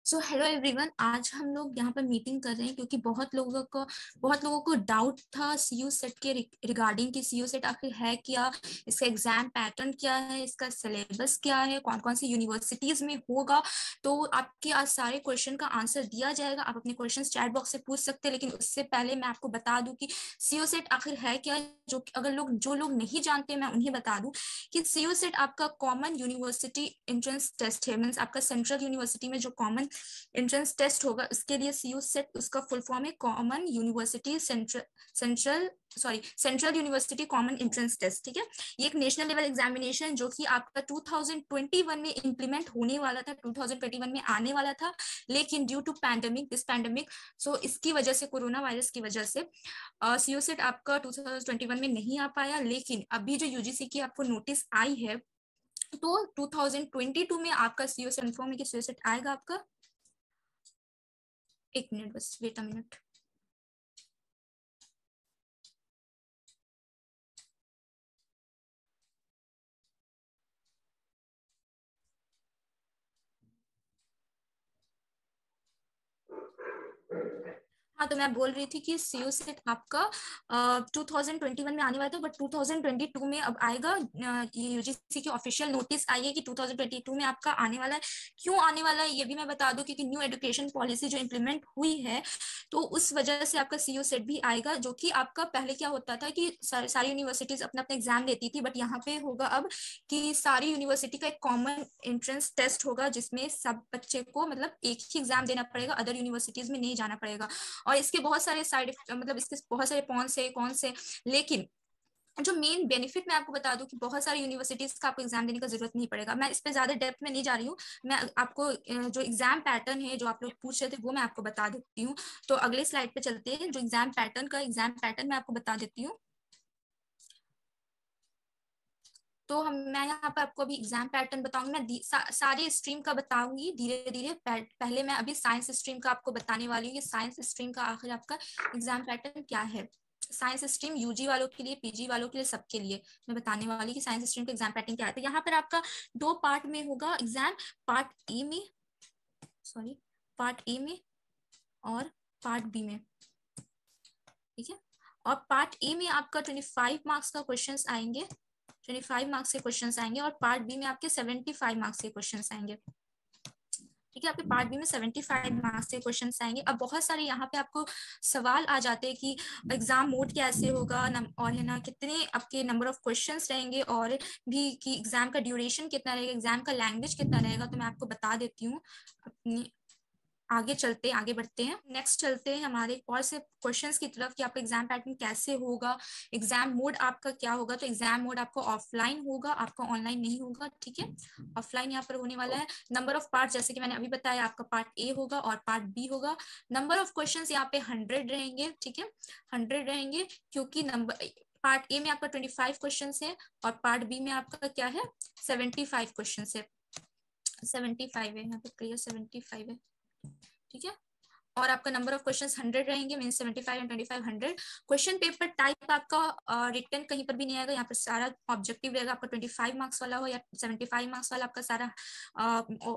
So hello everyone, आज हम लोग यहाँ पर मीटिंग कर रहे हैं क्योंकि बहुत लोगों को डाउट था सीयू सेट के रिगार्डिंग कि सीयू सेट आखिर है क्या, इसका एग्जाम पैटर्न क्या है, इसका सिलेबस क्या है, कौन कौन सी यूनिवर्सिटीज में होगा। तो आपके आज सारे क्वेश्चन का आंसर दिया जाएगा। आप अपने क्वेश्चन चैट बॉक्स से पूछ सकते हैं, लेकिन उससे पहले मैं आपको बता दूं कि सीयू सेट आखिर है क्या। जो लोग नहीं जानते, मैं उन्हें बता दूं कि सीयू सेट आपका कॉमन यूनिवर्सिटी एंट्रेंस टेस्ट है। मीन्स आपका सेंट्रल यूनिवर्सिटी में जो कॉमन एंट्रेंस टेस्ट होगा, उसके लिए सीयू सेट, उसका फुल फॉर्म है common university central university common entrance test. ठीक है, ये एक नेशनल लेवल एग्जामिनेशन जो कि आपका 2021 में इंप्लीमेंट होने वाला था, 2021 में आने वाला था, लेकिन ड्यू टू पैंडेमिक सो इसकी वजह से, कोरोना वायरस की वजह से सीयू सेट आपका 2021 में नहीं आ पाया। लेकिन अभी जो यूजीसी की आपको नोटिस आई है, तो 2022 में आपका सीयू सेट इन्फॉर्म है कि सीयू सेट आएगा आपका। एक मिनट, बस वेट अ मिनट। हाँ, तो मैं बोल रही थी कि सीयू सेट आपका 2021 में आने वाला था, बट 2022 में अब आएगा। ये यूजीसी की ऑफिशियल नोटिस आई है कि 2022 में आपका आने वाला है। क्यों आने वाला है ये भी मैं बता दूं, क्योंकि न्यू एजुकेशन पॉलिसी जो इम्प्लीमेंट हुई है, तो उस वजह से आपका सीयू सेट भी आएगा। जो कि आपका पहले क्या होता था कि सारी यूनिवर्सिटीज अपना अपना एग्जाम लेती थी, बट यहाँ पे होगा अब कि सारी यूनिवर्सिटी का एक कॉमन एंट्रेंस टेस्ट होगा, जिसमें सब बच्चे को मतलब एक ही एग्जाम देना पड़ेगा, अदर यूनिवर्सिटीज में नहीं जाना पड़ेगा। और इसके बहुत सारे मतलब इसके बहुत सारे कौन से, लेकिन जो मेन बेनिफिट मैं आपको बता दूं कि बहुत सारी यूनिवर्सिटीज का आपको एग्जाम देने का जरूरत नहीं पड़ेगा। मैं इस पे ज्यादा डेप्थ में नहीं जा रही हूँ। मैं आपको जो एग्जाम पैटर्न है, जो आप लोग पूछ रहे थे, वो मैं आपको बता देती हूँ। तो अगले स्लाइड पे चलते हैं। जो एग्जाम पैटर्न मैं आपको बता देती हूँ। तो मैं यहाँ पर आपको अभी एग्जाम पैटर्न बताऊंगी। मैं सारी स्ट्रीम का बताऊंगी धीरे धीरे। पहले मैं अभी साइंस स्ट्रीम का आपको बताने वाली हूँ कि साइंस स्ट्रीम का आखिर आपका एग्जाम पैटर्न क्या है। साइंस स्ट्रीम यूजी वालों के लिए, पीजी वालों के लिए, सबके लिए मैं बताने वाली कि साइंस स्ट्रीम का एग्जाम पैटर्न क्या है। तो यहाँ पर आपका दो पार्ट में होगा एग्जाम। पार्ट ए में, सॉरी, पार्ट ए में और पार्ट बी में। ठीक है, और पार्ट ए में आपका 25 मार्क्स का क्वेश्चन आएंगे, 25 मार्क्स के क्वेश्चन आएंगे, और पार्ट बी में आपके 75 मार्क्स के क्वेश्चन आएंगे। ठीक है, आपके पार्ट बी में 75 मार्क्स के क्वेश्चन आएंगे। अब बहुत सारे यहाँ पे आपको सवाल आ जाते हैं कि एग्जाम मोड कैसे होगा, और है ना कितने आपके नंबर ऑफ क्वेश्चंस रहेंगे, और भी कि एग्जाम का ड्यूरेशन कितना रहेगा, एग्जाम का लैंग्वेज कितना रहेगा। तो मैं आपको बता देती हूँ। अपनी आगे बढ़ते हैं। नेक्स्ट चलते हैं हमारे और से क्वेश्चंस की तरफ कि आपका एग्जाम पैटर्न कैसे होगा, एग्जाम मोड आपका क्या होगा। तो एग्जाम मोड आपका ऑफलाइन होगा, आपका ऑनलाइन नहीं होगा। ठीक है, ऑफलाइन यहाँ पर होने वाला है। नंबर ऑफ पार्ट, जैसे कि मैंने अभी बताया, आपका पार्ट ए होगा और पार्ट बी होगा। नंबर ऑफ क्वेश्चन यहाँ पे 100 रहेंगे। ठीक है, 100 रहेंगे, क्योंकि नंबर पार्ट ए में आपका 25 क्वेश्चन है, और पार्ट बी में आपका क्या है, 75 क्वेश्चन है। 75 है यहाँ पे, क्लियर, 75 है। ठीक है, और आपका नंबर ऑफ क्वेश्चंस 100 रहेंगे, mean 75 and 25 100। Question paper type आपका रिटर्न कहीं पर भी नहीं आएगा। यहाँ पर सारा ऑब्जेक्टिव रहेगा, आपका 25 मार्क्स वाला हो या 75 मार्क्स वाला, आपका सारा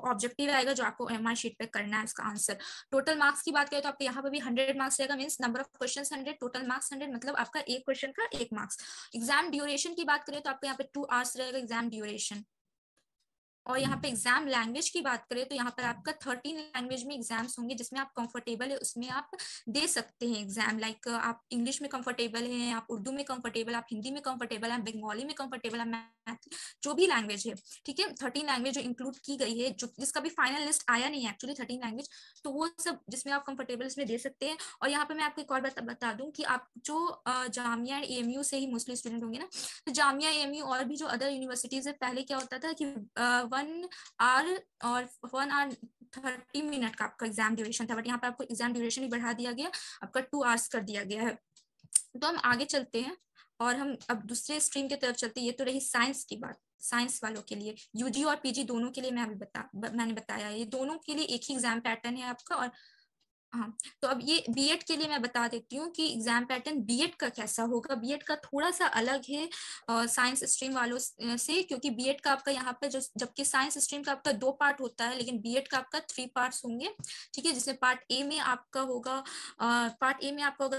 ऑब्जेक्टिव आएगा जो आपको एमआर शीट पे करना है इसका आंसर। टोटल मार्क्स की बात करें तो आपके यहाँ पर भी 100 मार्क्स रहेगा, mean number of question 100, total marks 100, मतलब आपका एक क्वेश्चन का 1 मार्क्स। एग्जाम ड्यूरेशन की बात करें तो आपको यहाँ पे 2 आवर्स रहेगा एग्जाम ड्यूरेशन। और यहाँ पे एग्जाम लैंग्वेज की बात करें तो यहाँ पर आपका 13 लैंग्वेज में एग्जाम्स होंगे, जिसमें आप कंफर्टेबल है उसमें आप दे सकते हैं एग्जाम। लाइक आप इंग्लिश में कंफर्टेबल हैं, आप उर्दू में कंफर्टेबल, आप हिंदी में कंफर्टेबल, आप बंगाली में कंफर्टेबल, आप मैथ, जो भी लैंग्वेज है। ठीक है, 13 लैंग्वेज जो इंक्लूड की गई है, जो जिसका भी फाइनल लिस्ट आया नहीं है एक्चुअली, 13 लैंग्वेज, तो वो सब जिसमें आप कंफर्टेबल इसमें दे सकते हैं। और यहाँ पे मैं आपको एक और बता दूं कि आप जो जामिया एएमयू से ही मोस्टली स्टूडेंट होंगे ना, तो जामिया एएमयू और भी जो अदर यूनिवर्सिटीज है, पहले क्या होता था कि 1 आवर और 1 आवर 30 मिनट का आपका एग्जाम ड्यूरेशन था, बट यहाँ पे आपको एग्जाम ड्यूरेशन भी बढ़ा दिया गया, आपका 2 आवर्स कर दिया गया है। तो हम आगे चलते हैं और हम अब दूसरे स्ट्रीम की तरफ चलते हैं। ये तो रही साइंस की बात। साइंस वालों के लिए, यूजी और पीजी दोनों के लिए मैंने बताया, ये दोनों के लिए एक ही एग्जाम पैटर्न है आपका। और हाँ, तो अब ये बीएड के लिए मैं बता देती हूँ कि एग्जाम पैटर्न बीएड का कैसा होगा। बीएड का थोड़ा सा अलग है साइंस स्ट्रीम वालों से, क्योंकि बीएड का आपका यहाँ पे जो, जबकि साइंस स्ट्रीम का आपका 2 पार्ट होता है, लेकिन बीएड का आपका 3 पार्ट्स होंगे। ठीक है, जिसमें पार्ट ए में आपका होगा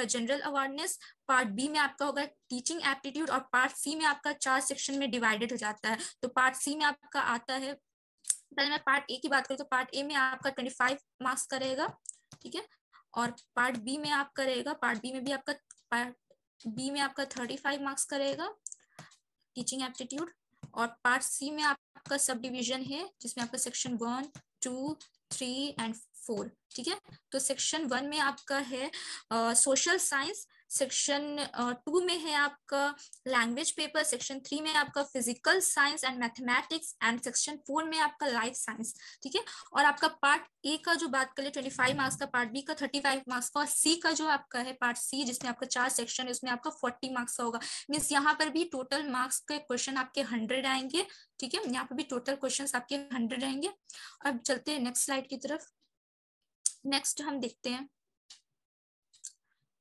जनरल अवेयरनेस, पार्ट बी में आपका होगा टीचिंग एप्टीट्यूड, और पार्ट सी में आपका 4 सेक्शन में डिवाइडेड हो जाता है। तो पार्ट सी में आपका आता है, पहले मैं पार्ट ए की बात करूँ तो पार्ट ए में आपका 25 मार्क्स का रहेगा। ठीक है, और पार्ट बी में आपका रहेगा, पार्ट बी में आपका 35 मार्क्स का रहेगा टीचिंग एप्टीट्यूड। और पार्ट सी में आपका सब डिवीजन है, जिसमें आपका सेक्शन 1, 2, 3 एंड 4। ठीक है, तो सेक्शन 1 में आपका है सोशल साइंस, सेक्शन 2 में है आपका लैंग्वेज पेपर, सेक्शन 3 में आपका physical science and mathematics, and section 4 में आपका लाइफ साइंस। ठीक है, और आपका पार्ट ए का जो बात करें 25 मार्क्स का, पार्ट बी का 35 मार्क्स का, और सी का जो आपका है पार्ट सी, जिसमें आपका 4 सेक्शन है, उसमें आपका 40 मार्क्स का होगा। मीन्स यहाँ पर भी टोटल मार्क्स के क्वेश्चन आपके 100 आएंगे। ठीक है, यहाँ पर भी टोटल क्वेश्चन आपके 100 आएंगे। अब चलते हैं नेक्स्ट स्लाइड की तरफ। नेक्स्ट हम देखते हैं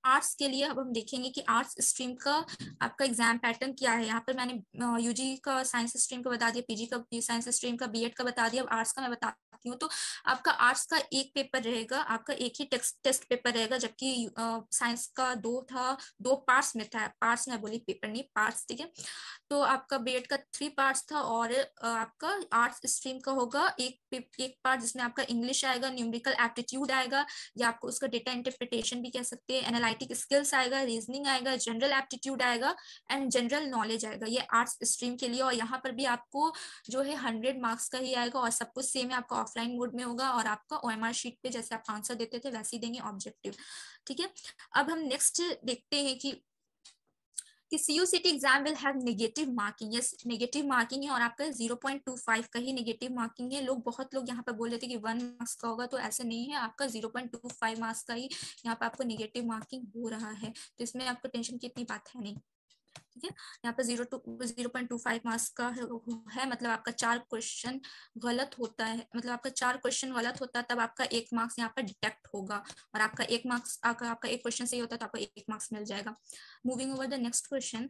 आर्ट्स के लिए। अब हम देखेंगे कि आर्ट्स स्ट्रीम का आपका एग्जाम पैटर्न क्या है। यहाँ पर मैंने यूजी का साइंस स्ट्रीम का बता दिया, पीजी का साइंस स्ट्रीम का, बीएड का बता दिया। अब आर्ट्स का मैं बताती हूँ। तो आपका आर्ट्स का एक पेपर रहेगा, आपका एक ही टेस्ट पेपर रहेगा, जबकि साइंस का 2 पार्ट्स में था। पार्ट्स में बोली, पेपर नहीं, पार्ट्स। ठीक है, तो आपका बीएड का 3 पार्ट्स था, और आपका आर्ट्स स्ट्रीम का होगा एक पार्ट, जिसमें आपका इंग्लिश आएगा, न्यूमेरिकल एप्टीट्यूड आएगा, या आपको उसका डेटा इंटरप्रिटेशन भी कह सकते हैं, एनालिटिक स्किल्स आएगा, रीजनिंग आएगा, जनरल एप्टीट्यूड आएगा, एंड जनरल नॉलेज आएगा। ये आर्ट्स स्ट्रीम के लिए। और यहाँ पर भी आपको जो है 100 मार्क्स का ही आएगा, और सब कुछ सेम है, आपका ऑफलाइन मोड में होगा, और आपका ओएमआर शीट पे जैसे आप आंसर देते थे वैसे ही देंगे ऑब्जेक्टिव। ठीक है, अब हम नेक्स्ट देखते हैं कि CUCT exam will have negative marking. Yes, negative marking है, और आपका 0.25 का ही नेगेटिव मार्किंग है। बहुत लोग यहाँ पर बोल रहे थे कि 1 मार्क्स का होगा, तो ऐसा नहीं है, आपका 0.25 मार्क्स का ही यहाँ पर आपको नेगेटिव मार्किंग हो रहा है। तो इसमें आपको टेंशन की इतनी बात है नहीं। ठीक है, यहाँ पर 0.25 मार्क्स का है, मतलब आपका 4 क्वेश्चन गलत होता है, मतलब आपका 4 क्वेश्चन गलत होता है, तब आपका 1 मार्क्स यहाँ पर डिटेक्ट होगा। और आपका 1 मार्क्स, अगर आपका 1 क्वेश्चन सही होता है तो आपको 1 मार्क्स मिल जाएगा। Moving over the next question,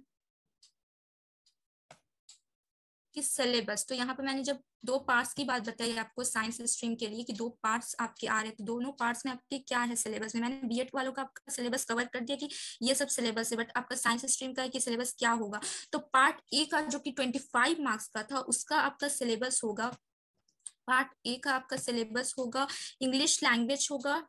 कि सिलेबस। तो यहाँ पे मैंने जब 2 पार्ट्स की बात बताई आपको साइंस स्ट्रीम के लिए, कि 2 पार्ट्स आपके आ रहे थे, दोनों पार्ट्स में आपके क्या है सिलेबस में। मैंने बीएड वालों का आपका सिलेबस कवर कर दिया कि ये सब सिलेबस है, बट आपका साइंस स्ट्रीम का है कि सिलेबस क्या होगा। तो पार्ट ए का जो कि 25 मार्क्स का था, उसका आपका सिलेबस होगा, पार्ट ए का आपका सिलेबस होगा इंग्लिश लैंग्वेज होगा,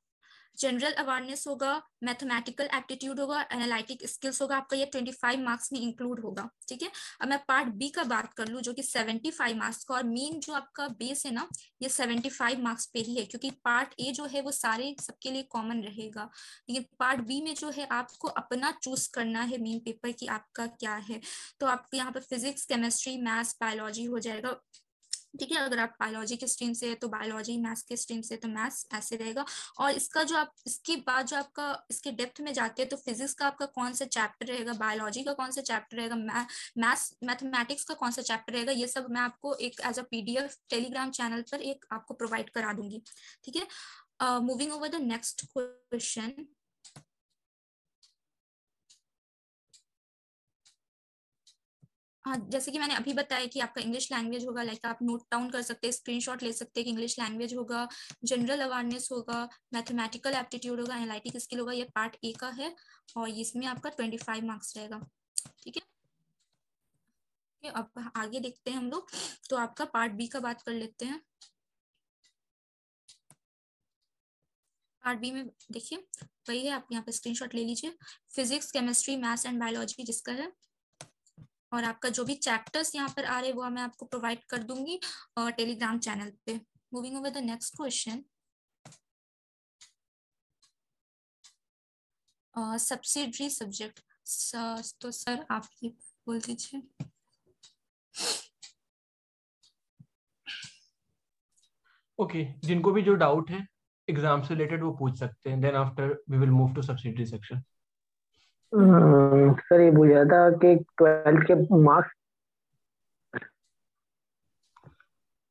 जनरल अवेयरनेस होगा, मैथमेटिकल एप्टीट्यूड होगा, एनालिटिक स्किल्स होगा। आपका ये 25 मार्क्स में इंक्लूड होगा। ठीक है, अब मैं पार्ट बी का बात कर लूँ, जो कि 75 मार्क्स का, और मेन जो आपका बेस है ना, ये 75 मार्क्स पे ही है, क्योंकि पार्ट ए जो है वो सारे सबके लिए कॉमन रहेगा, लेकिन पार्ट बी में जो है आपको अपना चूज करना है मेन पेपर की आपका क्या है। तो आपको यहाँ पर फिजिक्स, केमिस्ट्री, मैथ्स, बायोलॉजी हो जाएगा। ठीक है, अगर आप बायोलॉजी के स्ट्रीम से है तो बायोलॉजी, मैथ्स के स्ट्रीम से तो मैथ्स, ऐसे रहेगा। और इसका जो आप इसके बाद जो आपका इसके डेप्थ में जाते हैं, तो फिजिक्स का आपका कौन सा चैप्टर रहेगा, बायोलॉजी का कौन सा चैप्टर रहेगा, मैथ्स मैथमेटिक्स का कौन सा चैप्टर रहेगा, ये सब मैं आपको एक as a PDF Telegram channel पर एक आपको प्रोवाइड करा दूंगी। ठीक है, moving over the next question. हाँ, जैसे कि मैंने अभी बताया कि आपका इंग्लिश लैंग्वेज होगा, लाइक आप नोट डाउन कर सकते हैं, स्क्रीनशॉट ले सकते हैं कि इंग्लिश लैंग्वेज होगा, जनरल अवेयरनेस होगा, मैथमेटिकल एप्टीट्यूड होगा, एनालिटिक स्किल होगा। ये पार्ट ए का है, और इसमें आपका 25 मार्क्स रहेगा। ठीक है, अब आगे देखते हैं हम लोग। तो आपका पार्ट बी का बात कर लेते हैं। पार्ट बी में देखिए वही है, आप यहाँ पे स्क्रीनशॉट ले लीजिए, physics, chemistry, maths and biology जिसका है। और आपका जो भी चैप्टर्स यहाँ पर आ रहे हैं वो मैं आपको प्रोवाइड कर दूंगी टेलीग्राम चैनल पे। Moving over the next question, subsidiary subject. तो सर आप ये बोल दीजिए। ओके, जिनको भी जो डाउट है एग्जाम से रिलेटेड वो पूछ सकते हैं, then after we will move to subsidiary section. Sir ये पूछ रहा था कि 12th के मार्क्स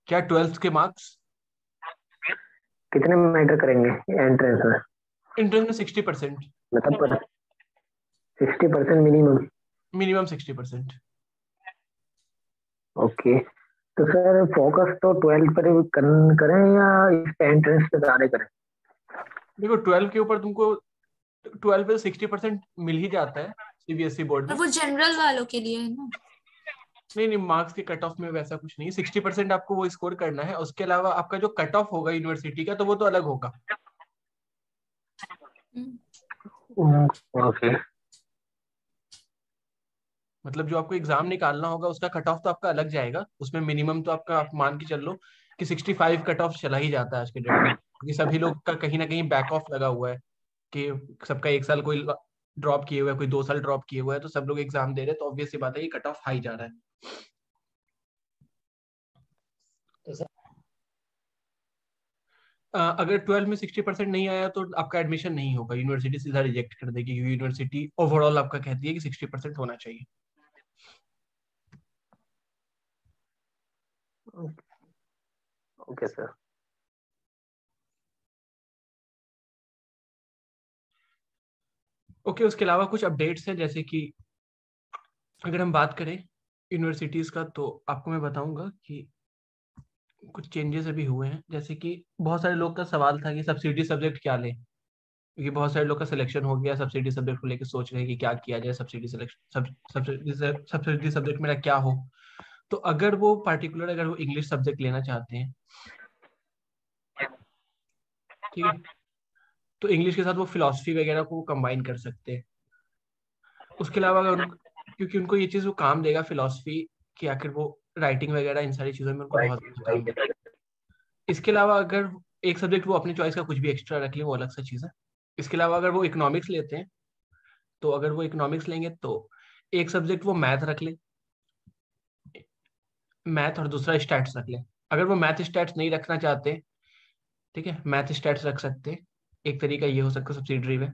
क्या 12th के मार्क्स कितने मैटर करेंगे एंट्रेंस में? इंट्रेंस में 60%, मतलब 60% मिनिमम? मिनिमम 60%। ओके, तो सर फोकस तो 12 पर करें या इस पे एंट्रेंस पे ज्यादा करें? देखो 12 के ऊपर तुमको 12 पे 60% मिल ही जाता है सीबीएसई बोर्ड और में। वो जनरल वालों के लिए है ना? नहीं नहीं, मार्क्स के कट ऑफ में वैसा कुछ नहीं, 60% आपको वो स्कोर करना है। उसके अलावा आपका जो कट ऑफ होगा यूनिवर्सिटी का, तो वो तो अलग होगा। ओके। मतलब जो आपको एग्जाम निकालना होगा उसका कट ऑफ तो आपका अलग जाएगा। उसमें मिनिमम तो आपका, आप मान के चल लो कि 65 कट ऑफ चला ही जाता है आज के डेट में, क्योंकि सभी लोग का कहीं ना कहीं बैक ऑफ लगा हुआ है कि सबका एक साल कोई ड्रॉप किए हुआ है, कोई 2 साल ड्रॉप किए हुआ है, तो सब लोग एग्जाम दे रहे हैं, तो ऑब्वियस सी बात है कि कट ऑफ हाई जा रहा है। अगर 12 में 60% नहीं आया तो आपका एडमिशन नहीं होगा, यूनिवर्सिटी सीधा रिजेक्ट कर देगी, क्योंकि यूनिवर्सिटी ओवरऑल आपका कहती है कि 60% होना चाहिए। Okay sir. ओके, उसके अलावा कुछ अपडेट्स हैं, जैसे कि अगर हम बात करें यूनिवर्सिटीज का, तो आपको मैं बताऊंगा कि कुछ चेंजेस अभी हुए हैं। जैसे कि बहुत सारे लोग का सवाल था कि सब्सिडी सब्जेक्ट क्या लें, क्योंकि बहुत सारे लोग का सिलेक्शन हो गया, सब्सिडी सब्जेक्ट को लेकर सोच रहे हैं कि क्या किया जाए, सब्सिडी सिलेक्शन सब्सिडी सब्जेक्ट मेरा क्या हो। तो अगर वो पार्टिकुलर, अगर वो इंग्लिश सब्जेक्ट लेना चाहते हैं, ठीक है, तो इंग्लिश के साथ वो फिलोसफी वगैरह को कंबाइन कर सकते हैं। उसके अलावा अगर क्योंकि उनको ये चीज़ वो काम देगा फिलोसफी, कि आखिर वो राइटिंग वगैरह इन सारी चीज़ों में उनको बहुत काम देगा। इसके अलावा अगर एक सब्जेक्ट वो अपनी चॉइस का कुछ भी एक्स्ट्रा रख ले, वो अलग सा चीज़ है। इसके अलावा अगर वो इकोनॉमिक्स लेते हैं, तो अगर वो इकोनॉमिक्स लेंगे तो एक सब्जेक्ट वो मैथ रख ले, मैथ, और दूसरा स्टैट्स रख ले। अगर वो मैथ स्टैट्स नहीं रखना चाहते, ठीक है, मैथ स्टैट्स रख सकते हैं। एक तरीका ये हो सकता है सब्सिडरी में।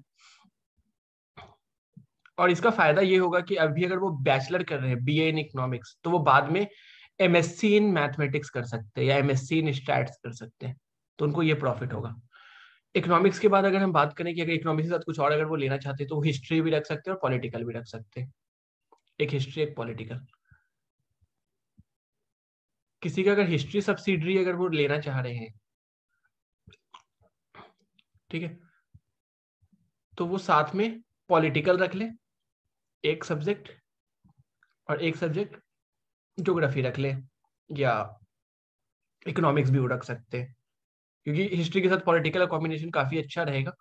और इसका फायदा ये होगा कि अभी अगर वो बैचलर कर रहे हैं बीए इन इकोनॉमिक्स, तो वो बाद में एमएससी इन मैथमेटिक्स कर सकते हैं या एमएससी इन स्टैट्स कर सकते हैं, तो उनको ये प्रॉफिट होगा। इकोनॉमिक्स के बाद अगर हम बात करें कि अगर इकोनॉमिक्स के साथ कुछ और अगर वो लेना चाहते हैं, तो हिस्ट्री भी रख सकते हैं और पॉलिटिकल भी रख सकते हैं, एक हिस्ट्री एक पॉलिटिकल। किसी का अगर हिस्ट्री सब्सिडरी अगर वो लेना चाह रहे हैं, ठीक है, तो वो साथ में पॉलिटिकल रख ले एक सब्जेक्ट, और एक सब्जेक्ट ज्योग्राफी रख ले, या इकोनॉमिक्स भी वो रख सकते हैं, क्योंकि हिस्ट्री के साथ पॉलिटिकल का कॉम्बिनेशन काफी अच्छा रहेगा।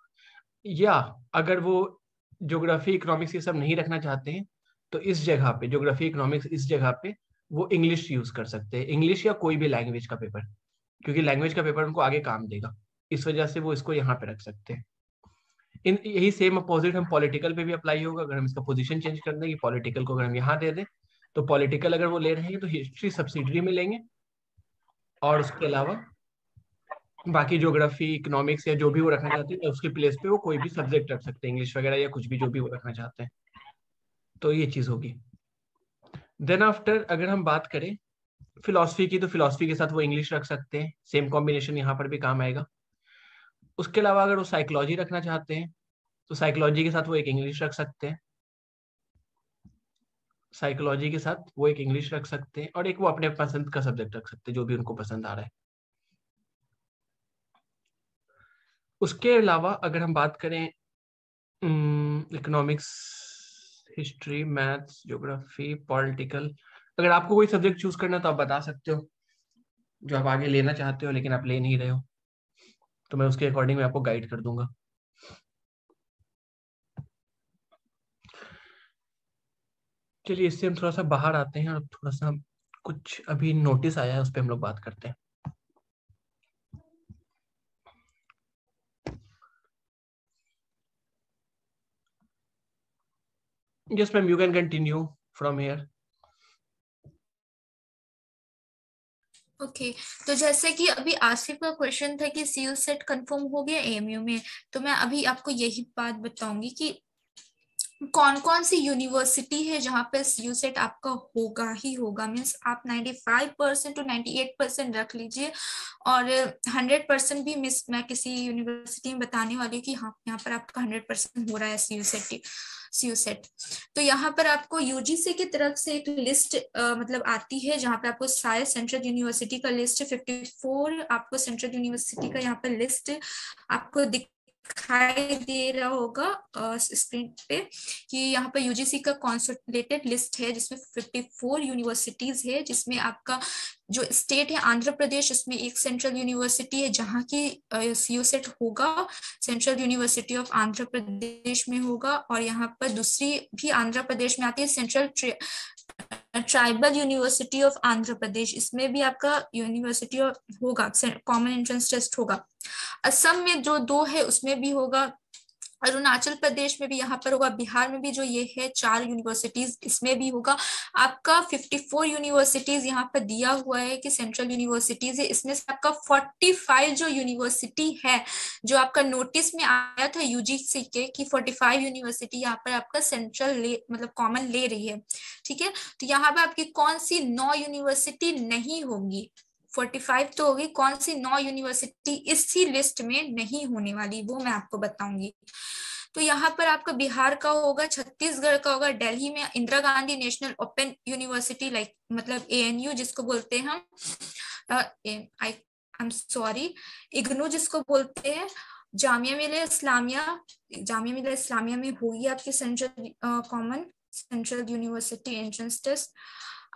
या अगर वो ज्योग्राफी इकोनॉमिक्स ये सब नहीं रखना चाहते हैं, तो इस जगह पे ज्योग्राफी इकोनॉमिक्स, इस जगह पे वो इंग्लिश यूज कर सकते हैं, इंग्लिश या कोई भी लैंग्वेज का पेपर, क्योंकि लैंग्वेज का पेपर उनको आगे काम देगा। इस वजह से वो इसको यहाँ पे रख सकते हैं। इन यही सेम अपोजिट हम पॉलिटिकल पे भी अप्लाई होगा। अगर हम इसका पोजीशन चेंज कर दें कि पॉलिटिकल को अगर हम यहाँ दे दें, तो पॉलिटिकल अगर वो ले रहे हैं तो हिस्ट्री सब्सिडरी में लेंगे, और उसके अलावा बाकी ज्योग्राफी इकोनॉमिक्स या जो भी वो रखना चाहते हैं, उसके प्लेस पे वो कोई भी सब्जेक्ट रख सकते हैं, इंग्लिश वगैरह या कुछ भी जो भी वो रखना चाहते हैं। तो ये चीज होगी। देन आफ्टर अगर हम बात करें फिलोसफी की, तो फिलोसफी के साथ वो इंग्लिश रख सकते हैं, सेम कॉम्बिनेशन यहाँ पर भी काम आएगा। उसके अलावा अगर वो साइकोलॉजी रखना चाहते हैं, तो साइकोलॉजी के साथ वो एक इंग्लिश रख सकते हैं, साइकोलॉजी के साथ वो एक इंग्लिश रख सकते हैं, और एक वो अपने पसंद का सब्जेक्ट रख सकते हैं जो भी उनको पसंद आ रहा है। उसके अलावा अगर हम बात करें economics, history, maths, geography, political, अगर आपको कोई सब्जेक्ट चूज करना है तो आप बता सकते हो जो आप आगे लेना चाहते हो लेकिन आप ले नहीं रहे हो, तो मैं उसके अकॉर्डिंग मैं आपको गाइड कर दूंगा। चलिए, इससे हम थोड़ा सा बाहर आते हैं और थोड़ा सा कुछ अभी नोटिस आया है उस पर हम लोग बात करते हैं। Yes ma'am, you can continue from here. Okay तो जैसे कि अभी आसिफ का क्वेश्चन था कि सील सेट कंफर्म हो गया एएमयू में, तो मैं अभी आपको यही बात बताऊंगी कि कौन कौन सी यूनिवर्सिटी है जहाँ पे यूसेट आपका होगा ही होगा, मीन्स आप 95% to 98% रख लीजिए, और 100% भी मिस मैं किसी यूनिवर्सिटी में बताने वाली हूँ कि हाँ यहाँ पर आपका 100% हो रहा है यूसेट। तो यहाँ पर आपको यूजीसी की तरफ से एक लिस्ट मतलब आती है जहाँ पे आपको सारे सेंट्रल यूनिवर्सिटी का लिस्ट 54 आपको सेंट्रल यूनिवर्सिटी का यहाँ पर लिस्ट आपको दिखाई दे रहा होगा स्क्रीन पे कि यहाँ पर यूजीसी का कंसोलिडेटेड लिस्ट है जिसमें 54 यूनिवर्सिटीज है, जिसमें आपका जो स्टेट है आंध्र प्रदेश, उसमें एक सेंट्रल यूनिवर्सिटी है जहाँ की यूसेट होगा, सेंट्रल यूनिवर्सिटी ऑफ आंध्र प्रदेश में होगा, और यहाँ पर दूसरी भी आंध्र प्रदेश में आती है central tribal university of Andhra Pradesh, इसमें भी आपका यूनिवर्सिटी होगा, कॉमन एंट्रेंस टेस्ट होगा। असम में जो 2 है उसमें भी होगा, अरुणाचल प्रदेश में भी यहाँ पर होगा, बिहार में भी जो ये है 4 यूनिवर्सिटीज इसमें भी होगा। आपका 54 यूनिवर्सिटीज यहाँ पर दिया हुआ है कि सेंट्रल यूनिवर्सिटीज है, इसमें से आपका 45 जो यूनिवर्सिटी है जो आपका नोटिस में आया था यूजीसी के कि 45 यूनिवर्सिटी यहाँ पर आपका सेंट्रल मतलब कॉमन ले रही है, ठीक है। तो यहाँ पर आपकी कौन सी 9 यूनिवर्सिटी नहीं होगी, 45 तो होगी, कौन सी 9 यूनिवर्सिटी इसी लिस्ट में नहीं होने वाली वो मैं आपको बताऊंगी। तो यहाँ पर आपका बिहार का होगा, छत्तीसगढ़ का होगा, दिल्ली में Indira Gandhi national open university like मतलब ANU जिसको बोलते हैं हम, आई एम सॉरी इग्नू जिसको बोलते हैं, जामिया मिलिया इस्लामिया में होगी आपकी central common central university entrance test.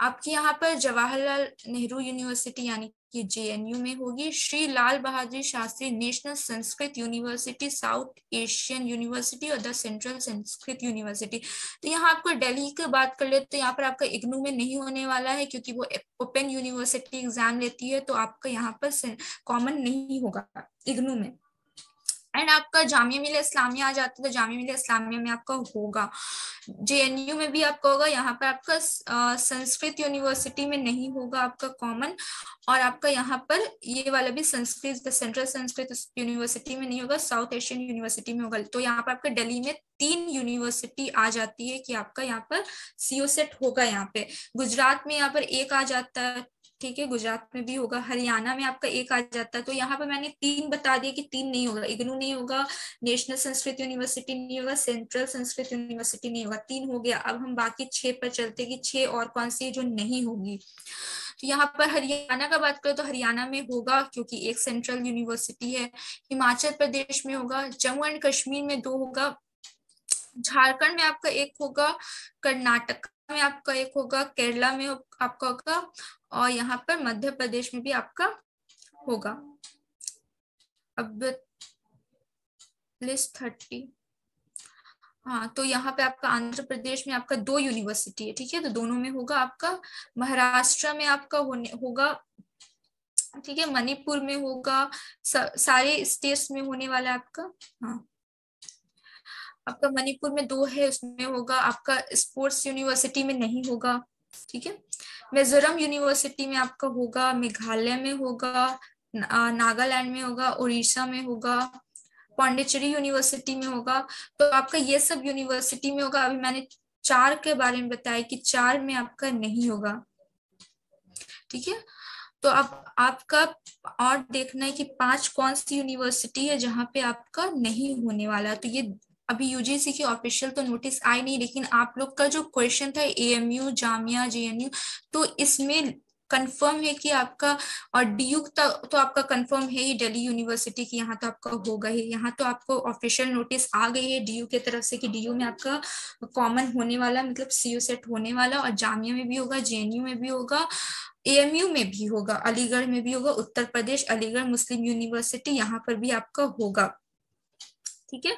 आपके यहाँ पर जवाहरलाल नेहरू यूनिवर्सिटी यानी कि JNU में होगी, Shri Lal Bahadur Shastri national Sanskrit university, south Asian university और द सेंट्रल संस्कृत यूनिवर्सिटी। तो यहाँ आपको दिल्ली की बात कर ले तो यहाँ पर आपका इग्नू में नहीं होने वाला है क्योंकि वो ओपन यूनिवर्सिटी एग्जाम लेती है, तो आपका यहाँ पर कॉमन नहीं होगा इग्नू में। एंड आपका जामिया मिलिया इस्लामिया आ जाता है तो जामिया मिलिया इस्लामिया में आपका होगा, JNU में भी आपका होगा, यहाँ पर आपका संस्कृत यूनिवर्सिटी में नहीं होगा आपका कॉमन, और आपका यहाँ पर ये वाला भी संस्कृत सेंट्रल संस्कृत यूनिवर्सिटी में नहीं होगा, साउथ एशियन यूनिवर्सिटी में होगा। तो यहाँ पर आपका दिल्ली में 3 यूनिवर्सिटी आ जाती है कि आपका यहाँ पर यूसेट होगा। यहाँ पे गुजरात में यहाँ पर 1 आ जाता है, ठीक है, गुजरात में भी होगा, हरियाणा में आपका 1 आ जाता है। तो यहाँ पर मैंने 3 बता दिया कि 3 नहीं होगा, इग्नू नहीं होगा, नेशनल संस्कृत यूनिवर्सिटी नहीं होगा, सेंट्रल संस्कृत यूनिवर्सिटी नहीं होगा, 3 हो गया। अब हम बाकी 6 पर चलते कि 6 और कौन सी जो नहीं होगी। तो यहाँ पर हरियाणा का बात करें तो हरियाणा में होगा क्योंकि 1 सेंट्रल यूनिवर्सिटी है, हिमाचल प्रदेश में होगा, जम्मू एंड कश्मीर में 2 होगा, झारखंड में आपका 1 होगा, कर्नाटक में आपका 1 होगा, केरला में आपका होगा, और यहाँ पर मध्य प्रदेश में भी आपका होगा। अब लिस्ट 30, हाँ, तो यहाँ पे आपका आंध्र प्रदेश में आपका 2 यूनिवर्सिटी है, ठीक है, तो दोनों में होगा आपका। महाराष्ट्र में आपका होगा, ठीक है, मणिपुर में होगा, सारे स्टेट्स में होने वाला है आपका। हाँ, आपका मणिपुर में 2 है, उसमें होगा, आपका स्पोर्ट्स यूनिवर्सिटी में नहीं होगा, ठीक है। मिजोरम यूनिवर्सिटी में आपका होगा, मेघालय में होगा, नागालैंड में होगा, उड़ीसा में होगा, पांडिचेरी यूनिवर्सिटी में होगा। तो आपका ये सब यूनिवर्सिटी में होगा। अभी मैंने 4 के बारे में बताया कि 4 में आपका नहीं होगा, ठीक है। तो अब आपका और देखना है कि 5 कौन सी यूनिवर्सिटी है जहां पे आपका नहीं होने वाला। तो ये अभी यूजीसी की ऑफिशियल तो नोटिस आई नहीं, लेकिन आप लोग का जो क्वेश्चन था AMU, जामिया, JNU, तो इसमें कंफर्म है कि आपका, और DU तो आपका कंफर्म है ही, दिल्ली यूनिवर्सिटी की यहाँ तो आपका होगा ही। यहाँ तो आपको ऑफिशियल नोटिस आ गई है DU की तरफ से कि DU में आपका कॉमन होने वाला, मतलब CU सेट होने वाला, और जामिया में भी होगा, JNU में भी होगा, AMU में भी होगा, अलीगढ़ में भी होगा, उत्तर प्रदेश अलीगढ़ मुस्लिम यूनिवर्सिटी यहाँ पर भी आपका होगा, ठीक है।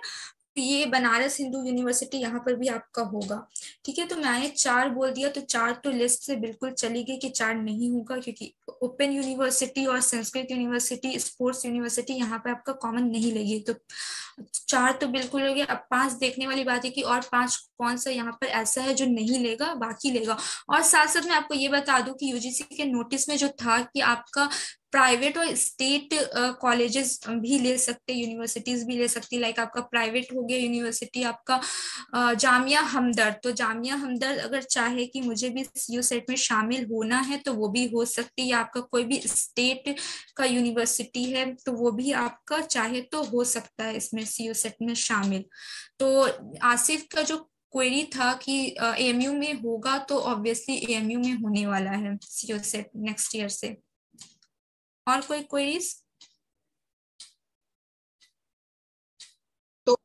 ये बनारस हिंदू यूनिवर्सिटी यहाँ पर भी आपका होगा, ठीक है। तो मैंने 4 बोल दिया, तो 4 तो लिस्ट से बिल्कुल चली गई कि 4 नहीं होगा, क्योंकि ओपन यूनिवर्सिटी और संस्कृत यूनिवर्सिटी, स्पोर्ट्स यूनिवर्सिटी यहाँ पे आपका कॉमन नहीं लगी, तो 4 तो बिल्कुल हो गया। अब 5 देखने वाली बात है कि और 5 कौन सा यहाँ पर ऐसा है जो नहीं लेगा, बाकी लेगा। और साथ साथ मैं आपको ये बता दूं कि यूजीसी के नोटिस में जो था कि आपका प्राइवेट और स्टेट कॉलेजेस भी ले सकते, यूनिवर्सिटीज भी ले सकती। लाइक आपका प्राइवेट हो गया यूनिवर्सिटी आपका जामिया हमदर्द, तो जामिया हमदर्द अगर चाहे कि मुझे भी सीयू सेट में शामिल होना है तो वो भी हो सकती है। या आपका कोई भी स्टेट का यूनिवर्सिटी है तो वो भी आपका चाहे तो हो सकता है इसमें सीयू सेट में शामिल। तो आसिफ का जो क्वेरी था कि एएमयू में होगा, तो ऑब्वियसली एएमयू में होने वाला है सीयू सेट नेक्स्ट ईयर से। और कोई क्वेरीज? तो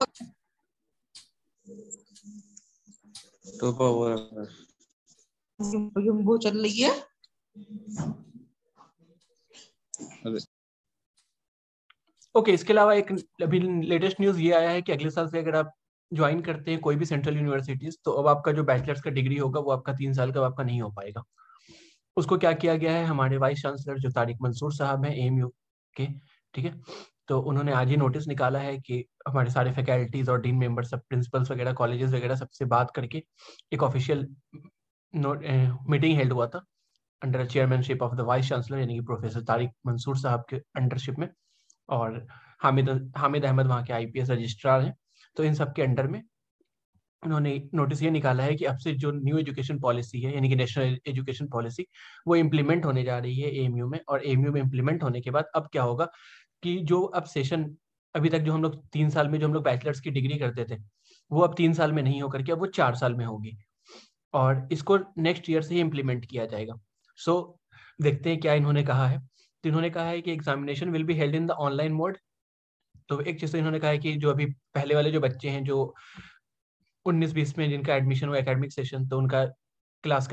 वो चल रही है। ओके, इसके अलावा एक अभी लेटेस्ट न्यूज ये आया है कि अगले साल से अगर आप ज्वाइन करते हैं कोई भी सेंट्रल यूनिवर्सिटीज, तो अब आपका जो बैचलर्स का डिग्री होगा वो आपका 3 साल का आपका नहीं हो पाएगा। उसको क्या किया गया है, हमारे वाइस चांसलर जो तारिक मंसूर साहब हैं एएमयू के, ठीक है, तो उन्होंने आज ही नोटिस निकाला है कि हमारे सारे फैकल्टीज और डीन मेंबर सब प्रिंसिपल्स वगैरह कॉलेजेस वगैरह सबसे बात करके एक ऑफिशियल मीटिंग हेल्ड हुआ था under chairmanship of the vice chancellor यानी कि प्रोफेसर तारिक मंसूर साहब के अंडरशिप में, और हामिद अहमद वहाँ के आईपीएस रजिस्ट्रार हैं। तो इन सब के अंडर में उन्होंने नोटिस ये निकाला है कि अब से जो न्यू एजुकेशन पॉलिसी है यानी कि नेशनल एजुकेशन पॉलिसी वो इम्प्लीमेंट होने जा रही है एएमयू में। और एएमयू में इम्प्लीमेंट होने के बाद अब क्या होगा कि जो अब सेशन अभी तक जो हम लोग 3 साल में जो हम लोग बैचलर्स की डिग्री करते थे वो अब 3 साल में नहीं होकर के अब वो 4 साल में होगी, और इसको नेक्स्ट ईयर से ही इम्प्लीमेंट किया जाएगा। सो देखते हैं क्या इन्होंने कहा है। तो इन्होंने कहा है कि examination will be held in the online mode. तो एक चीज तो इन्होंने कहा है कि जो अभी पहले वाले जो बच्चे हैं जो 19-20 में जिनका एडमिशन हुआ एकेडमिक सेशन, तो उनका क्लास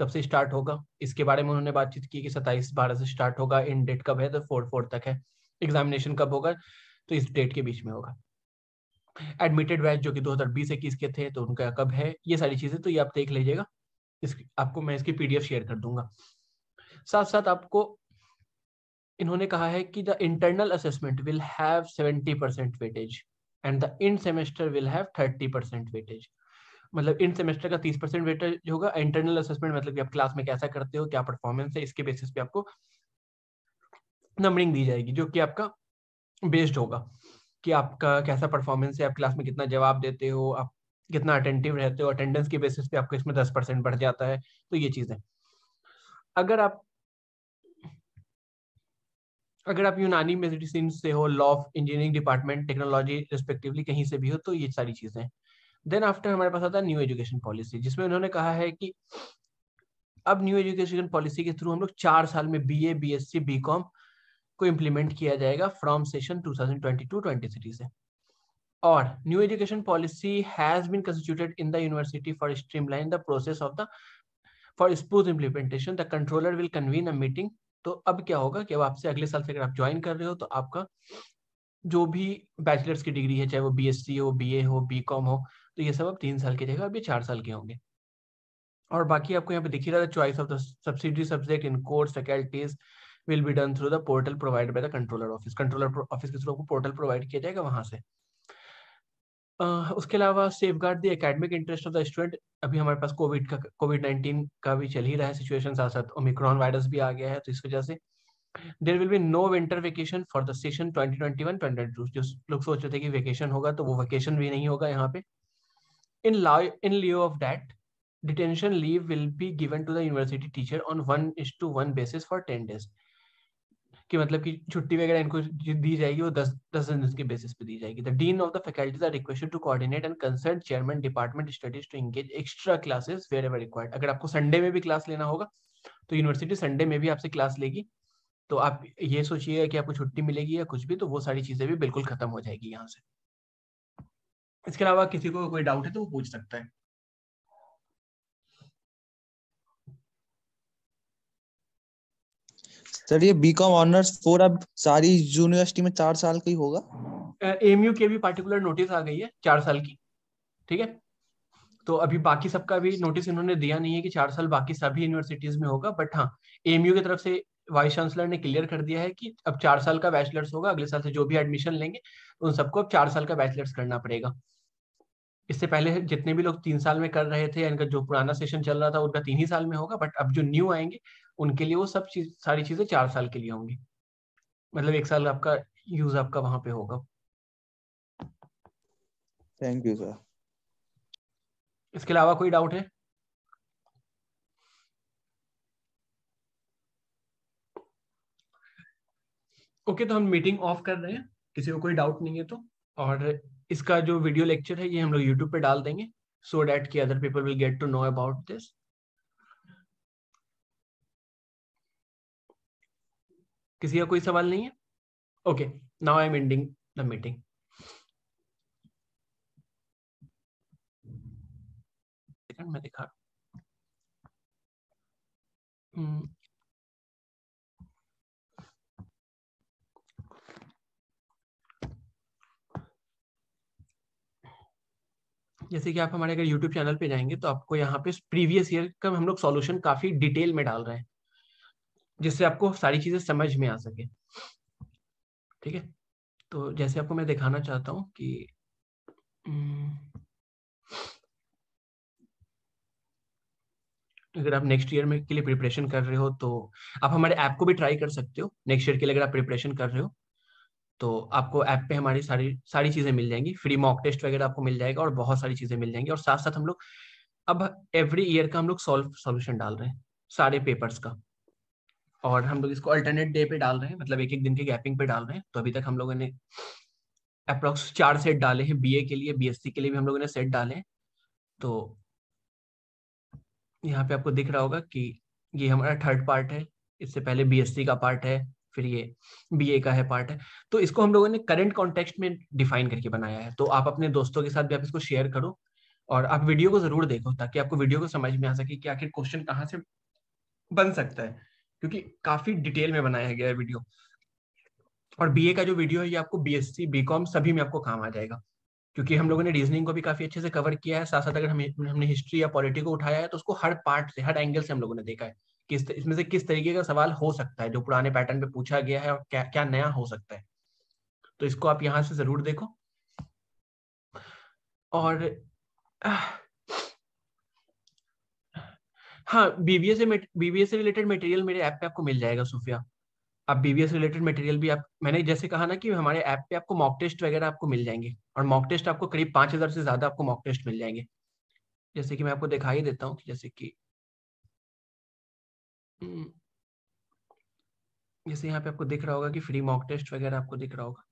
कब से स्टार्ट होगा इसके बारे में उन्होंने बातचीत की कि 27/12 से स्टार्ट होगा। इन डेट कब है तो 4/4 तक है। एग्जामिनेशन कब होगा तो इस डेट के बीच में होगा। एडमिटेड बैच जो कि 2020-21 के थे तो उनका कब है, ये सारी चीजें तो ये आप देख लीजिएगा। आपको मैं इसकी पीडीएफ शेयर कर दूंगा। साथ साथ आपको इन्होंने कहा है कि the internal assessment will have 70% weightage and the in semester will have 30% weightage. मतलब इन सेमेस्टर का 30% वेटेज होगा। इंटरनल असेसमेंट मतलब कि आप क्लास में कैसा करते हो, क्या परफॉर्मेंस है, इसके बेसिस पे आपको नंबरिंग दी जाएगी, जो कि आपका बेस्ड होगा कि आपका कैसा परफॉर्मेंस है, आप क्लास में कितना जवाब देते हो, आप कितना अटेंटिव रहते हो। अटेंडेंस के बेसिस पे आपको इसमें 10% बढ़ जाता है। तो ये चीज है। अगर आप यूनानी मेडिसिन से हो, law, engineering department, technology respectively कहीं से भी हो, तो ये सारी चीजें। देन आफ्टर हमारे पास आता है न्यू एजुकेशन पॉलिसी, जिसमें उन्होंने कहा है कि अब न्यू एजुकेशन पॉलिसी के थ्रू हम लोग 4 साल में बीए, बीएससी, बीकॉम को इम्प्लीमेंट किया जाएगा फ्रॉम सेशन 2022-23 से। और new education policy has been constituted in the university for streamline the process of the for smooth implementation the controller will convene a meeting. तो अब क्या होगा कि अब आपसे अगले साल से अगर आप ज्वाइन कर रहे हो तो आपका जो भी बैचलर्स की डिग्री है, चाहे वो बीएससी हो, बीए हो, बीकॉम हो, तो ये सब अब 3 साल की जगह अब ये 4 साल के होंगे। और बाकी आपको यहाँ पे दिख ही रहा है, choice of the subsidiary subject in course faculties will be done through the portal provided by the controller office. Controller office के थ्रू आपको पोर्टल प्रोवाइड किया जाएगा वहां से। उसके अलावा safe guard the academic interest of the student. अभी हमारे पास कोविड-19 का भी चल ही रहा है सिचुएशन, साथ साथ ओमिक्रॉन वायरस भी आ गया है, तो इस वजह से there will be no winter vacation for the session 2021-2022। जो लोग सोच रहे थे कि वेकेशन होगा, तो वो वेकेशन भी नहीं होगा यहाँ पे। In lieu of that detention leave will be given to the university teacher on 1:1 basis for 10 days। कि मतलब कि छुट्टी वगैरह इनको दी जाएगी वो 10 दिन के बेसिस पे दी जाएगी। The dean of the faculties are requested to coordinate and concern chairman department studies to engage extra classes wherever required. अगर आपको संडे में भी क्लास लेना होगा तो यूनिवर्सिटी संडे में भी आपसे क्लास लेगी। तो आप ये सोचिए कि आपको छुट्टी मिलेगी या कुछ भी, तो वो सारी चीजें भी बिल्कुल खत्म हो जाएगी यहाँ से। इसके अलावा किसी को कोई डाउट है तो वो पूछ सकता है। सर ये बीकॉम ऑनर्स 4 अब सारी यूनिवर्सिटी में 4 साल का ही होगा? एएमयू के भी पार्टिकुलर नोटिस आ गई है 4 साल की, ठीक है। तो अभी बाकी सबका भी नोटिस इन्होंने दिया नहीं है कि 4 साल बाकी सभी यूनिवर्सिटीज में होगा, बट हाँ एएमयू की तरफ से वाइस चांसलर ने क्लियर कर दिया है कि अब 4 साल का बैचलर्स होगा। अगले साल से जो भी एडमिशन लेंगे उन सबको अब 4 साल का बैचलर्स करना पड़ेगा। इससे पहले जितने भी लोग 3 साल में कर रहे थे, इनका जो पुराना सेशन चल रहा था उनका 3 ही साल में होगा, बट अब जो न्यू आएंगे उनके लिए वो सब चीज सारी चीजें 4 साल के लिए होंगी, मतलब 1 साल आपका यूज आपका वहां पे होगा। Thank you sir. इसके अलावा कोई डाउट है? ओके, तो हम मीटिंग ऑफ कर रहे हैं, किसी को कोई डाउट नहीं है तो। और इसका जो वीडियो लेक्चर है ये हम लोग यूट्यूब पे डाल देंगे, सो डैट कि other people will get to know about this. किसी का कोई सवाल नहीं है? Okay, now I am ending the meeting. मैं दिखा जैसे कि आप हमारे अगर YouTube चैनल पे जाएंगे तो आपको यहाँ पे प्रीवियस ईयर का हम लोग सॉल्यूशन काफी डिटेल में डाल रहे हैं, जिससे आपको सारी चीजें समझ में आ सके। ठीक है, तो जैसे आपको मैं दिखाना चाहता हूँ कि अगर आप नेक्स्ट ईयर में के लिए प्रिपरेशन कर रहे हो तो आप हमारे ऐप को भी ट्राई कर सकते हो। नेक्स्ट ईयर के लिए अगर आप प्रिपरेशन कर रहे हो तो आपको ऐप पे हमारी सारी सारी चीजें मिल जाएंगी, फ्री मॉक टेस्ट वगैरह आपको मिल जाएगा और बहुत सारी चीजें मिल जाएंगी। और साथ साथ हम लोग अब एवरी ईयर का हम लोग सॉल्यूशन डाल रहे हैं सारे पेपर्स का, और हम लोग इसको अल्टरनेट डे पे डाल रहे हैं, मतलब एक एक दिन के गैपिंग पे डाल रहे हैं। तो अभी तक हम लोगों ने अप्रोक्स 4 सेट डाले हैं, बीए के लिए, बीएससी के लिए भी हम लोगों ने सेट डाले हैं। तो यहाँ पे आपको दिख रहा होगा कि ये हमारा थर्ड पार्ट है, इससे पहले बीएससी का पार्ट है, फिर ये बीए का है पार्ट है। तो इसको हम लोगों ने करंट कॉन्टेक्स्ट में डिफाइन करके बनाया है। तो आप अपने दोस्तों के साथ भी आप इसको शेयर करो और आप वीडियो को जरूर देखो, ताकि आपको वीडियो को समझ में आ सके कि आखिर क्वेश्चन कहाँ से बन सकता है, क्योंकि काफी डिटेल में बनाया गया है वीडियो। और बीए का जो वीडियो है ये आपको बीएससी बीकॉम सभी में आपको काम आ जाएगा, क्योंकि हम लोगों ने रीजनिंग को भी काफी अच्छे से कवर किया है। साथ साथ अगर हमने हिस्ट्री या पॉलिटी को उठाया है तो उसको हर पार्ट से, हर एंगल से हम लोगों ने देखा है कि इसमें से किस तरीके का सवाल हो सकता है जो पुराने पैटर्न पे पूछा गया है, और क्या क्या नया हो सकता है। तो इसको आप यहाँ से जरूर देखो। और हाँ, बीबीए से रिलेटेड मटेरियल मेरे ऐप पे आपको मिल जाएगा सुफिया। आप बीबीए से रिलेटेड मटेरियल भी आप, मैंने जैसे कहा ना कि हमारे ऐप पे आपको मॉक टेस्ट वगैरह आपको मिल जाएंगे, और मॉक टेस्ट आपको करीब 5000 से ज्यादा आपको मॉक टेस्ट मिल जाएंगे। जैसे कि मैं आपको दिखाई देता हूँ, जैसे कि जैसे यहाँ पे आपको दिख रहा होगा कि फ्री मॉक टेस्ट वगैरह आपको दिख रहा होगा।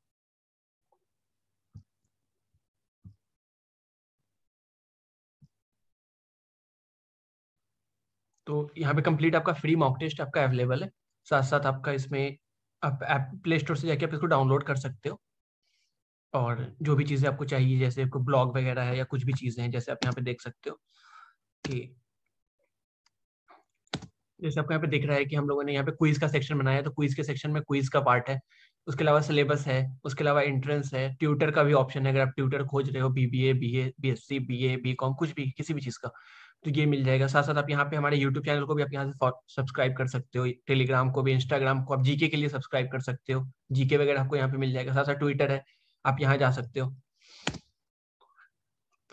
तो यहाँ पे कंप्लीट आपका फ्री मॉक टेस्ट आपका अवेलेबल है। साथ साथ आपका इसमें आप ऐप प्ले स्टोर से जाके आप इसको डाउनलोड कर सकते हो, और जो भी चीज़ें आपको चाहिए, जैसे आपको ब्लॉग वगैरह है या कुछ भी चीज़ें हैं, जैसे आप यहाँ पे देख सकते हो कि जैसे आपको यहाँ पे दिख रहा है कि हम लोगों ने यहाँ पे क्विज का सेक्शन बनाया है, तो क्विज के सेक्शन में क्विज का पार्ट है। उसके अलावा सिलेबस है, उसके अलावा एंट्रेंस है, ट्यूटर का भी ऑप्शन है, अगर आप ट्यूटर खोज रहे हो BBA BA BSc BA BCom कुछ भी किसी भी चीज़ का, तो ये मिल जाएगा। साथ साथ आप यहाँ पे हमारे यूट्यूब चैनल को भी आप यहाँ से सब्सक्राइब कर सकते हो, टेलीग्राम को भी, इंस्टाग्राम को आप जीके के लिए सब्सक्राइब कर सकते हो, जीके वगैरह आपको यहाँ पे मिल जाएगा। साथ साथ ट्विटर है, आप यहाँ जा सकते हो।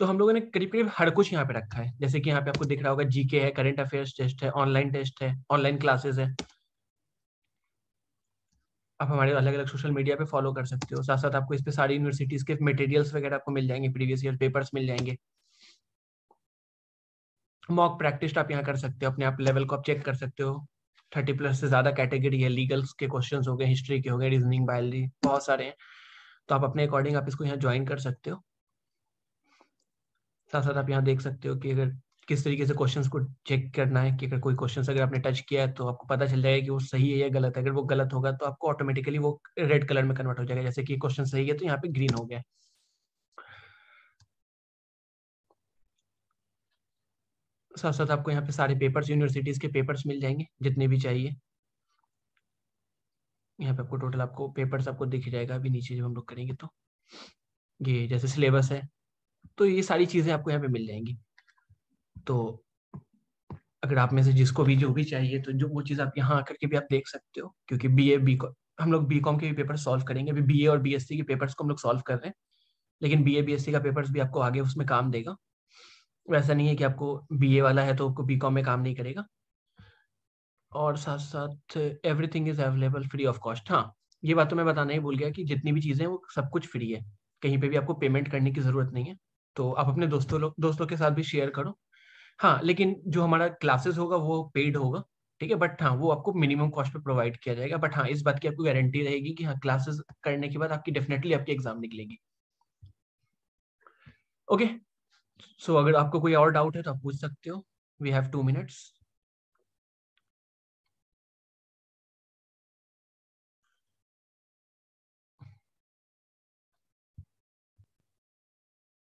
तो हम लोगों ने करीब करीब हर कुछ यहाँ पे रखा है। जैसे कि यहाँ पे आपको दिख रहा होगा जीके है, करंट अफेयर्स टेस्ट है, ऑनलाइन टेस्ट है, ऑनलाइन क्लासेस है। आप हमारे अलग अलग सोशल मीडिया पे फॉलो कर सकते हो। साथ साथ आपको इस पे सारी यूनिवर्सिटीज के मटेरियल्स वगैरह आपको मिल जाएंगे, प्रीवियस ईयर पेपर्स मिल जाएंगे। मॉक प्रैक्टिस आप यहाँ कर सकते हो, अपने आप लेवल को आप चेक कर सकते हो। 30+ से ज्यादा कैटेगरी है, लीगल्स के क्वेश्चंस हो गए, हिस्ट्री के हो गए, रीजनिंग, बायोलॉजी, बहुत सारे हैं। तो आप अपने अकॉर्डिंग आप इसको यहाँ ज्वाइन कर सकते हो। साथ साथ आप यहाँ देख सकते हो कि अगर किस तरीके से क्वेश्चंस को चेक करना है, कि अगर कोई क्वेश्चंस अगर आपने टच किया है तो आपको पता चल जाएगा कि वो सही है या गलत है। अगर वो गलत होगा तो आपको ऑटोमेटिकली वो रेड कलर में कन्वर्ट हो जाएगा, जैसे कि क्वेश्चन सही है तो यहाँ पे ग्रीन हो गया। साथ साथ आपको यहाँ पे सारे पेपर्स, यूनिवर्सिटीज के पेपर्स मिल जाएंगे जितने भी चाहिए। यहाँ पे आपको टोटल आपको पेपर्स आपको दिख जाएगा अभी नीचे जब हम लोग करेंगे तो। ये जैसे सिलेबस है, तो ये सारी चीजें आपको यहाँ पे मिल जाएंगी। तो अगर आप में से जिसको भी जो भी चाहिए तो जो वो चीज़ आप यहाँ आकर के भी आप देख सकते हो, क्योंकि हम लोग बीकॉम के भी पेपर सॉल्व करेंगे। अभी बीए और बीएससी के पेपर्स को हम लोग सॉल्व कर रहे हैं, लेकिन बीए बीएससी का पेपर्स भी आपको आगे उसमें काम देगा। वैसा नहीं है कि आपको बीए वाला है तो आपको बीकॉम में काम नहीं करेगा। और साथ साथ everything is available free of cost. हाँ, ये बात तो मैं बताना ही भूल गया कि जितनी भी चीजें हैं वो सब कुछ फ्री है, कहीं पे भी आपको पेमेंट करने की जरूरत नहीं है। तो आप अपने दोस्तों के साथ भी शेयर करो। हाँ, लेकिन जो हमारा क्लासेस होगा वो पेड होगा, ठीक है, बट हाँ वो आपको मिनिमम कॉस्ट पे प्रोवाइड किया जाएगा। बट हाँ, इस बात की आपको गारंटी रहेगी कि हाँ क्लासेस करने के बाद आपकी डेफिनेटली आपकी एग्जाम निकलेगी। ओके, सो अगर आपको कोई और डाउट है तो आप पूछ सकते हो। We have 2 minutes।